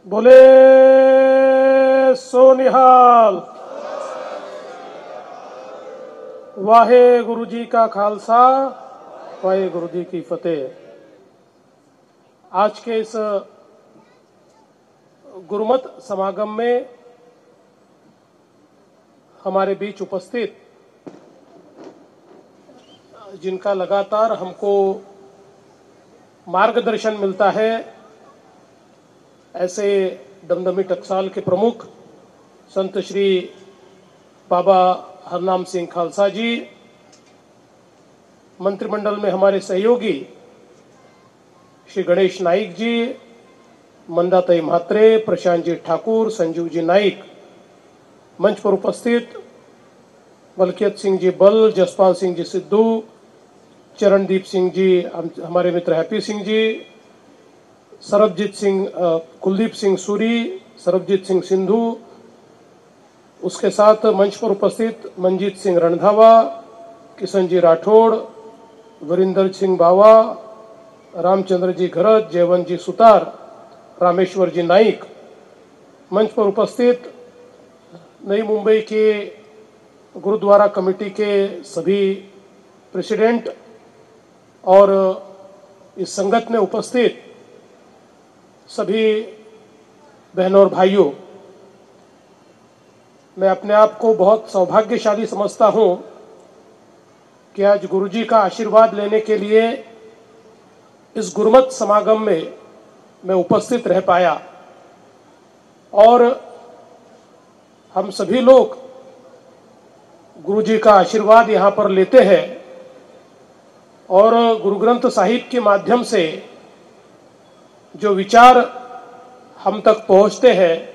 बोले सो निहाल। वाहे गुरु जी का खालसा, वाहे गुरु जी की फतेह। आज के इस गुरुमत समागम में हमारे बीच उपस्थित जिनका लगातार हमको मार्गदर्शन मिलता है, ऐसे दमदमी टकसाल के प्रमुख संत श्री बाबा हरनाम सिंह खालसा जी, मंत्रिमंडल में हमारे सहयोगी श्री गणेश नाइक जी, मंदाताई म्हात्रे, प्रशांत जी ठाकुर, संजीव जी नाइक, मंच पर उपस्थित बलकियत सिंह जी बल, जसपाल सिंह जी सिद्धू, चरणदीप सिंह जी, हमारे मित्र हैप्पी सिंह जी, सरबजीत सिंह, कुलदीप सिंह सूरी, सरबजीत सिंह सिंधु, उसके साथ मंच पर उपस्थित मंजीत सिंह रणधावा, किशन जी राठौड़, वरिंदर सिंह बावा, रामचंद्र जी घरत, जयवंत जी सुतार, रामेश्वर जी नाइक, मंच पर उपस्थित नई मुंबई के गुरुद्वारा कमेटी के सभी प्रेसिडेंट और इस संगत में उपस्थित सभी बहनों और भाइयों, मैं अपने आप को बहुत सौभाग्यशाली समझता हूं कि आज गुरुजी का आशीर्वाद लेने के लिए इस गुरुमत समागम में मैं उपस्थित रह पाया। और हम सभी लोग गुरुजी का आशीर्वाद यहाँ पर लेते हैं और गुरु ग्रंथ साहिब के माध्यम से जो विचार हम तक पहुँचते हैं,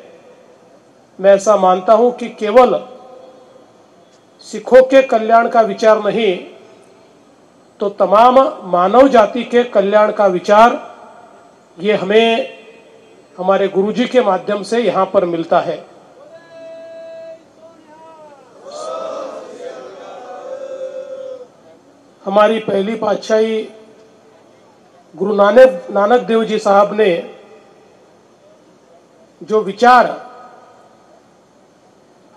मैं ऐसा मानता हूं कि केवल सिखों के कल्याण का विचार नहीं, तो तमाम मानव जाति के कल्याण का विचार ये हमें हमारे गुरुजी के माध्यम से यहां पर मिलता है। हमारी पहली पातशाही गुरु नानक देव जी साहब ने जो विचार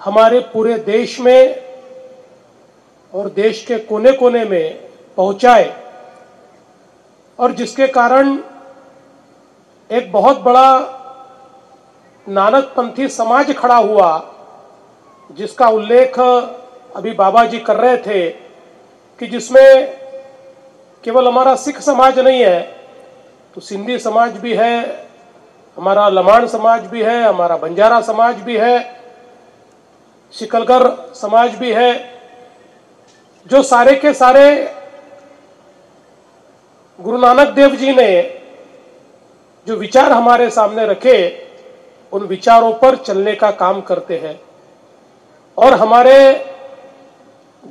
हमारे पूरे देश में और देश के कोने कोने में पहुंचाए और जिसके कारण एक बहुत बड़ा नानकपंथी समाज खड़ा हुआ, जिसका उल्लेख अभी बाबा जी कर रहे थे कि जिसमें केवल हमारा सिख समाज नहीं है, तो सिंधी समाज भी है, हमारा लमाण समाज भी है, हमारा बंजारा समाज भी है, शिकलगर समाज भी है, जो सारे के सारे गुरु नानक देव जी ने जो विचार हमारे सामने रखे, उन विचारों पर चलने का काम करते हैं। और हमारे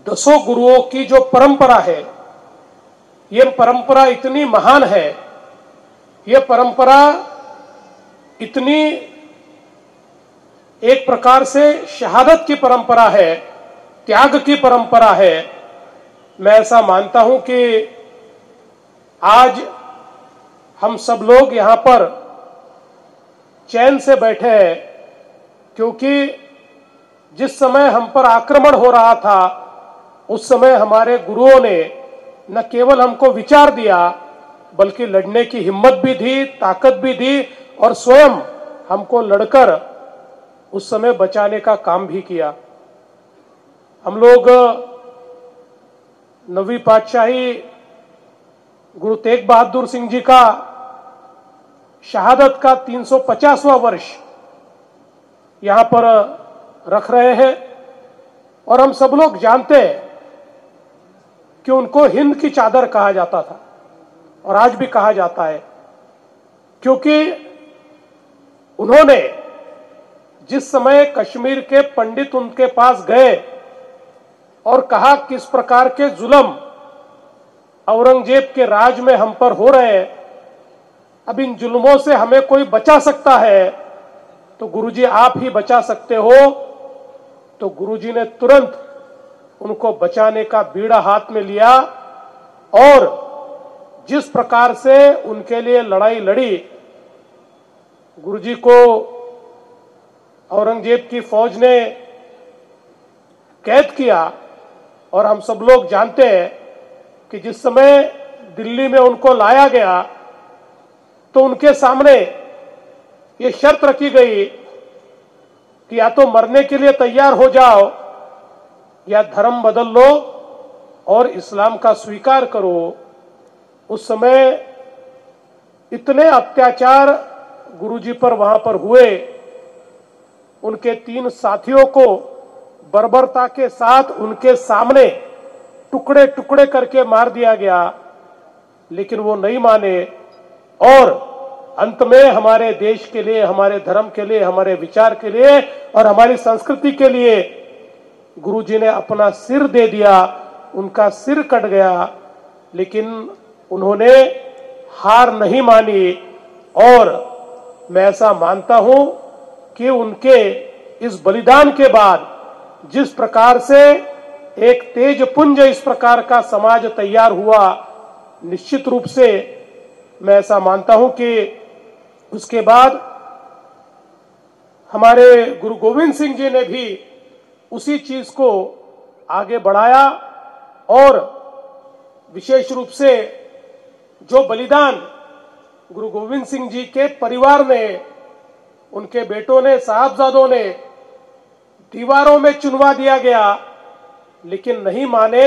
10 गुरुओं की जो परंपरा है, ये परंपरा इतनी महान है, ये परंपरा इतनी एक प्रकार से शहादत की परंपरा है, त्याग की परंपरा है। मैं ऐसा मानता हूं कि आज हम सब लोग यहां पर चैन से बैठे हैं, क्योंकि जिस समय हम पर आक्रमण हो रहा था, उस समय हमारे गुरुओं ने न केवल हमको विचार दिया, बल्कि लड़ने की हिम्मत भी दी, ताकत भी दी और स्वयं हमको लड़कर उस समय बचाने का काम भी किया। हम लोग 9वीं पातशाही गुरु तेग बहादुर सिंह जी का शहादत का 350वां वर्ष यहां पर रख रहे हैं और हम सब लोग जानते हैं कि उनको हिंद की चादर कहा जाता था और आज भी कहा जाता है, क्योंकि उन्होंने जिस समय कश्मीर के पंडित उनके पास गए और कहा किस प्रकार के जुल्म औरंगजेब के राज में हम पर हो रहे हैं, अब इन जुल्मों से हमें कोई बचा सकता है तो गुरुजी आप ही बचा सकते हो। तो गुरुजी ने तुरंत उनको बचाने का बीड़ा हाथ में लिया और जिस प्रकार से उनके लिए लड़ाई लड़ी, गुरुजी को औरंगजेब की फौज ने कैद किया, और हम सब लोग जानते हैं कि जिस समय दिल्ली में उनको लाया गया तो उनके सामने ये शर्त रखी गई कि या तो मरने के लिए तैयार हो जाओ या धर्म बदल लो और इस्लाम का स्वीकार करो। उस समय इतने अत्याचार गुरुजी पर वहां पर हुए, उनके 3 साथियों को बर्बरता के साथ उनके सामने टुकड़े टुकड़े करके मार दिया गया, लेकिन वो नहीं माने और अंत में हमारे देश के लिए, हमारे धर्म के लिए, हमारे विचार के लिए और हमारी संस्कृति के लिए गुरुजी ने अपना सिर दे दिया। उनका सिर कट गया, लेकिन उन्होंने हार नहीं मानी। और मैं ऐसा मानता हूं कि उनके इस बलिदान के बाद जिस प्रकार से एक तेज पुंज इस प्रकार का समाज तैयार हुआ, निश्चित रूप से मैं ऐसा मानता हूं कि उसके बाद हमारे गुरु गोविंद सिंह जी ने भी उसी चीज को आगे बढ़ाया और विशेष रूप से जो बलिदान गुरु गोविंद सिंह जी के परिवार ने, उनके बेटों ने, साहबजादों ने, दीवारों में चुनवा दिया गया लेकिन नहीं माने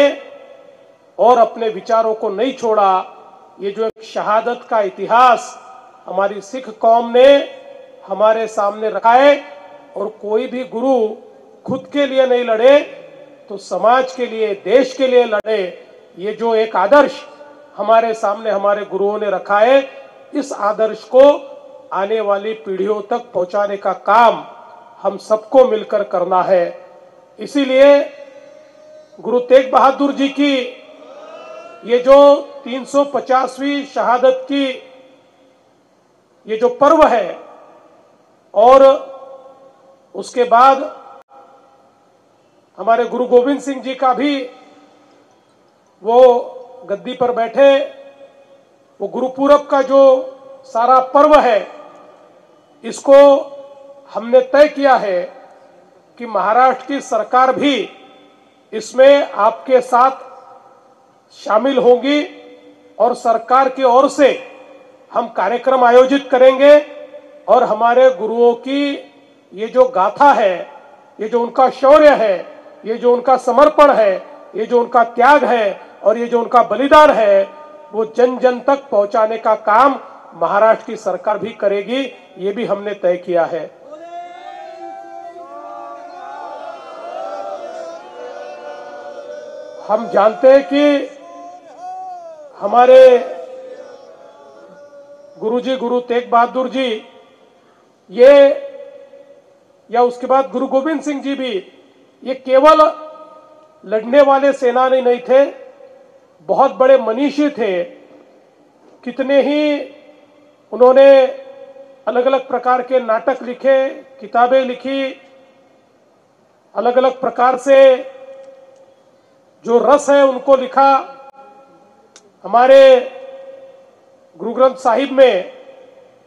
और अपने विचारों को नहीं छोड़ा। ये जो एक शहादत का इतिहास हमारी सिख कौम ने हमारे सामने रखा है, और कोई भी गुरु खुद के लिए नहीं लड़े तो समाज के लिए, देश के लिए लड़े। ये जो एक आदर्श हमारे सामने हमारे गुरुओं ने रखा है, इस आदर्श को आने वाली पीढ़ियों तक पहुंचाने का काम हम सबको मिलकर करना है। इसीलिए गुरु तेग बहादुर जी की ये जो 350वीं शहादत की ये जो पर्व है, और उसके बाद हमारे गुरु गोविंद सिंह जी का भी वो गद्दी पर बैठे, वो गुरुपूरब का जो सारा पर्व है, इसको हमने तय किया है कि महाराष्ट्र की सरकार भी इसमें आपके साथ शामिल होगी और सरकार की ओर से हम कार्यक्रम आयोजित करेंगे और हमारे गुरुओं की ये जो गाथा है, ये जो उनका शौर्य है, ये जो उनका समर्पण है, ये जो उनका त्याग है और ये जो उनका बलिदान है, वो जन जन तक पहुंचाने का काम महाराष्ट्र की सरकार भी करेगी। ये भी हमने तय किया है। हम जानते हैं कि हमारे गुरुजी गुरु तेग बहादुर जी ये, या उसके बाद गुरु गोविंद सिंह जी भी, ये केवल लड़ने वाले सेनानी नहीं थे, बहुत बड़े मनीषी थे। कितने ही उन्होंने अलग अलग प्रकार के नाटक लिखे, किताबें लिखी, अलग अलग प्रकार से जो रस है उनको लिखा। हमारे गुरु ग्रंथ साहिब में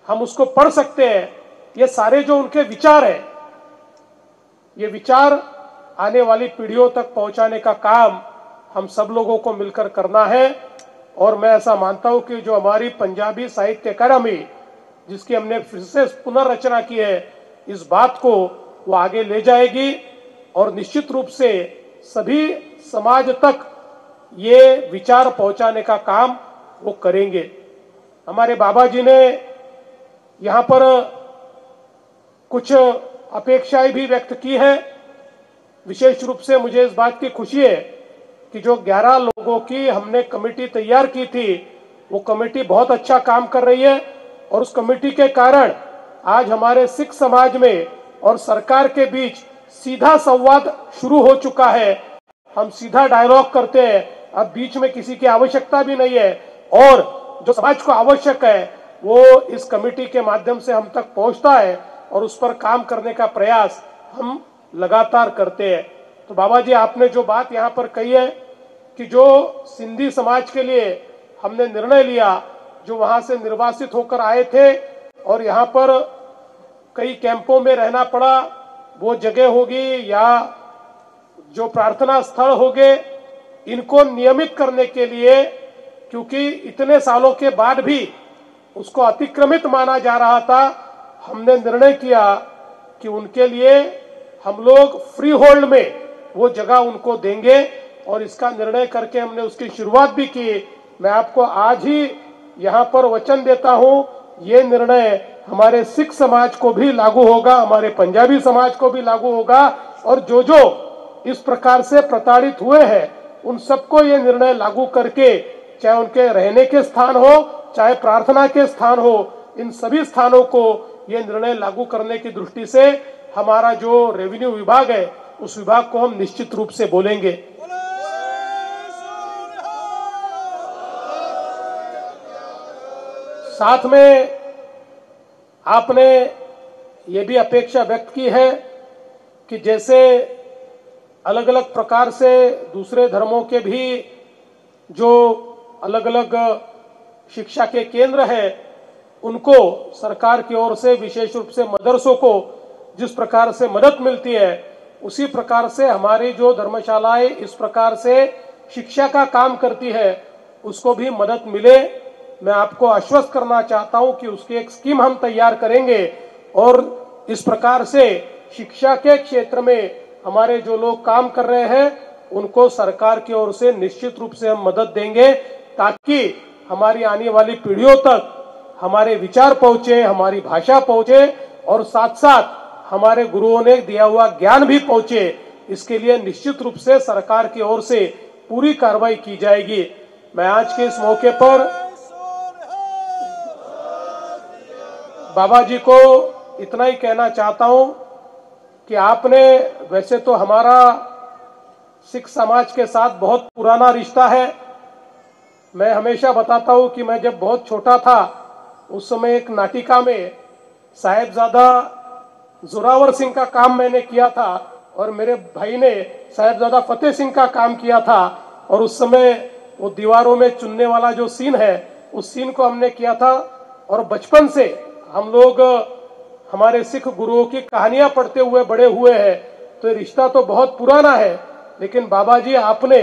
हम उसको पढ़ सकते हैं। ये सारे जो उनके विचार हैं, ये विचार आने वाली पीढ़ियों तक पहुंचाने का काम हम सब लोगों को मिलकर करना है। और मैं ऐसा मानता हूं कि जो हमारी पंजाबी साहित्य अकादमी, जिसकी हमने फिर से पुनर्रचना की है, इस बात को वो आगे ले जाएगी और निश्चित रूप से सभी समाज तक ये विचार पहुंचाने का काम वो करेंगे। हमारे बाबा जी ने यहाँ पर कुछ अपेक्षाएं भी व्यक्त की है। विशेष रूप से मुझे इस बात की खुशी है कि जो 11 लोगों की हमने कमेटी तैयार की थी, वो कमेटी बहुत अच्छा काम कर रही है और उस कमेटी के कारण आज हमारे सिख समाज में और सरकार के बीच सीधा संवाद शुरू हो चुका है। हम सीधा डायलॉग करते हैं, अब बीच में किसी की आवश्यकता भी नहीं है, और जो समाज को आवश्यक है वो इस कमेटी के माध्यम से हम तक पहुंचता है और उस पर काम करने का प्रयास हम लगातार करते हैं। तो बाबा जी, आपने जो बात यहाँ पर कही है कि जो सिंधी समाज के लिए हमने निर्णय लिया, जो वहां से निर्वासित होकर आए थे और यहाँ पर कई कैंपों में रहना पड़ा, वो जगह होगी या जो प्रार्थना स्थल होंगे, इनको नियमित करने के लिए, क्योंकि इतने सालों के बाद भी उसको अतिक्रमित माना जा रहा था, हमने निर्णय किया कि उनके लिए हम लोग फ्री होल्ड में वो जगह उनको देंगे और इसका निर्णय करके हमने उसकी शुरुआत भी की। मैं आपको आज ही यहाँ पर वचन देता हूँ, ये निर्णय हमारे सिख समाज को भी लागू होगा, हमारे पंजाबी समाज को भी लागू होगा, और जो जो इस प्रकार से प्रताड़ित हुए हैं उन सबको ये निर्णय लागू करके, चाहे उनके रहने के स्थान हो, चाहे प्रार्थना के स्थान हो, इन सभी स्थानों को ये निर्णय लागू करने की दृष्टि से हमारा जो रेवेन्यू विभाग है उस विभाग को हम निश्चित रूप से बोलेंगे। साथ में आपने ये भी अपेक्षा व्यक्त की है कि जैसे अलग अलग प्रकार से दूसरे धर्मों के भी जो अलग अलग शिक्षा के केंद्र हैं, उनको सरकार की ओर से विशेष रूप से मदरसों को जिस प्रकार से मदद मिलती है, उसी प्रकार से हमारी जो धर्मशालाएं इस प्रकार से शिक्षा का काम करती है उसको भी मदद मिले। मैं आपको आश्वस्त करना चाहता हूं कि उसकी एक स्कीम हम तैयार करेंगे और इस प्रकार से शिक्षा के क्षेत्र में हमारे जो लोग काम कर रहे हैं उनको सरकार की ओर से निश्चित रूप से हम मदद देंगे, ताकि हमारी आने वाली पीढ़ियों तक हमारे विचार पहुंचे, हमारी भाषा पहुंचे और साथ साथ हमारे गुरुओं ने दिया हुआ ज्ञान भी पहुंचे। इसके लिए निश्चित रूप से सरकार की ओर से पूरी कार्रवाई की जाएगी। मैं आज के इस मौके पर बाबा जी को इतना ही कहना चाहता हूं कि आपने, वैसे तो हमारा सिख समाज के साथ बहुत पुराना रिश्ता है। मैं हमेशा बताता हूं कि मैं जब बहुत छोटा था उस समय एक नाटिका में साहेबजादा जोरावर सिंह का काम मैंने किया था और मेरे भाई ने साहेबजादा फतेह सिंह का काम किया था, और उस समय वो दीवारों में चुनने वाला जो सीन है उस सीन को हमने किया था। और बचपन से हम लोग हमारे सिख गुरुओं की कहानियां पढ़ते हुए बड़े हुए हैं, तो ये रिश्ता तो बहुत पुराना है। लेकिन बाबा जी आपने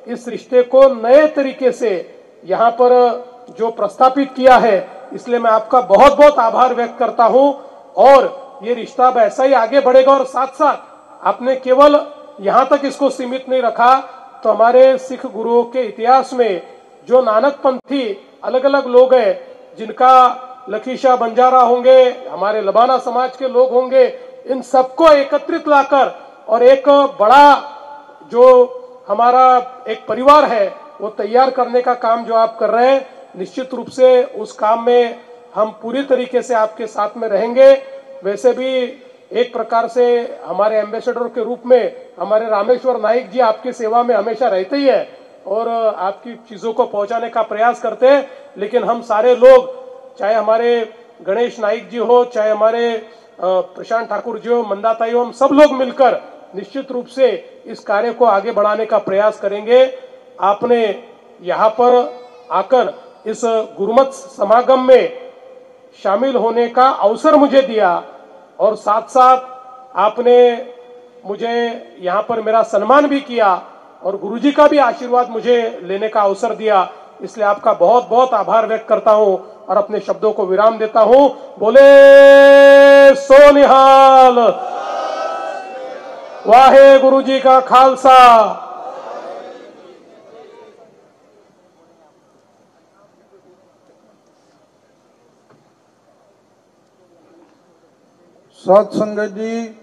इस रिश्ते को नए तरीके से यहाँ पर जो प्रस्थापित किया है, इसलिए मैं आपका बहुत बहुत आभार व्यक्त करता हूं। और ये रिश्ता अब ऐसा ही आगे बढ़ेगा। और साथ साथ आपने केवल यहाँ तक इसको सीमित नहीं रखा, तो हमारे सिख गुरुओं के इतिहास में जो नानक पंथी अलग अलग लोग हैं, जिनका लखीशा बंजारा होंगे, हमारे लबाना समाज के लोग होंगे, इन सबको एकत्रित लाकर और एक बड़ा जो हमारा एक परिवार है वो तैयार करने का काम जो आप कर रहे हैं, निश्चित रूप से उस काम में हम पूरी तरीके से आपके साथ में रहेंगे। वैसे भी एक प्रकार से हमारे एम्बेसडर के रूप में हमारे रामेश्वर नाइक जी आपकी सेवा में हमेशा रहते ही है और आपकी चीजों को पहुंचाने का प्रयास करते हैं। लेकिन हम सारे लोग, चाहे हमारे गणेश नाइक जी हो, चाहे हमारे प्रशांत ठाकुर जी हो, मंदाताई हो, हम सब लोग मिलकर निश्चित रूप से इस कार्य को आगे बढ़ाने का प्रयास करेंगे। आपने यहाँ पर आकर इस गुरुमत समागम में शामिल होने का अवसर मुझे दिया और साथ साथ आपने मुझे यहाँ पर मेरा सम्मान भी किया और गुरुजी का भी आशीर्वाद मुझे लेने का अवसर दिया। इसलिए आपका बहुत बहुत आभार व्यक्त करता हूं और अपने शब्दों को विराम देता हूं। बोले सो निहाल, वाहे गुरु जी का खालसा। सत संगत जी,